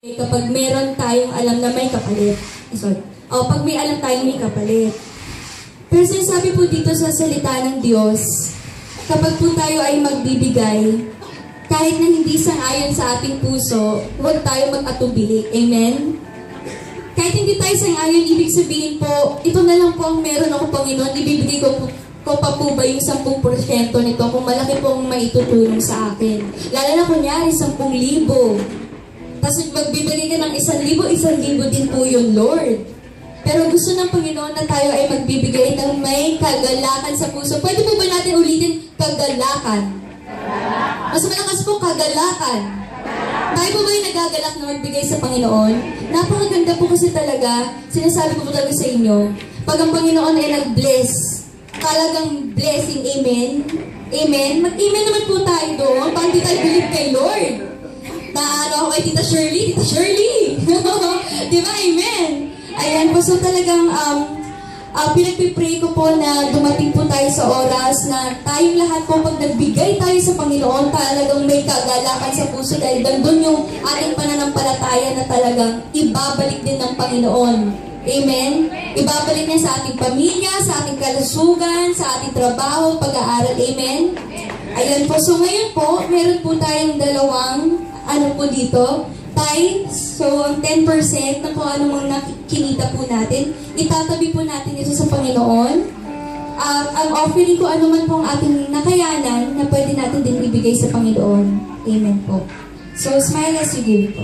Kapag meron tayong alam na may kapalit. Pag may alam tayong may kapalit. Pero sinasabi po dito sa salita ng Diyos, kapag po tayo ay magbibigay, kahit na hindi sang-ayon sa ating puso, huwag tayo mag-atubili. Amen? Kahit hindi tayo sang-ayon, ibig sabihin po, ito na lang po ang meron ako, Panginoon, ibibigay ko pa po ba yung 10% nito kung malaki pong maitutulong sa akin. Lalo na kunyari, 10,000. Tapos magbibigay ka ng 1,000, 1,000 din po yun, Lord. Pero gusto ng Panginoon na tayo ay magbibigay ng may kagalakan sa puso. Pwede po ba natin ulitin kagalakan? Mas malakas po, kagalakan. Tayo po ba yung nagagalak na magbigay sa Panginoon? Napakaganda po kasi talaga, sinasabi ko po talaga sa inyo, pag ang Panginoon ay nag-bless, talagang blessing, amen? Amen? Mag-amen naman po tayo doon, pag di tayo believe kay Lord. Naano ako kay Tita Shirley? Tita Shirley! Di ba? Amen! Ayan po, so talagang pinagpipray ko po na dumating po tayo sa oras na tayong lahat po pag nagbigay tayo sa Panginoon, talagang may kagalakan sa puso dahil doon yung ating pananampalataya na talagang ibabalik din ng Panginoon. Amen? Ibabalik niya sa ating pamilya, sa ating kalusugan, sa ating trabaho, pag-aaral. Amen? Ayan po, so ngayon po, meron po tayong dalawang dito, tithes. So, ang 10% na kung ano mga kinita po natin, itatabi po natin ito sa Panginoon. Ang offering ko ano man po ang ating nakayanan na pwede natin din ibigay sa Panginoon. Amen po. So, smile as you give po.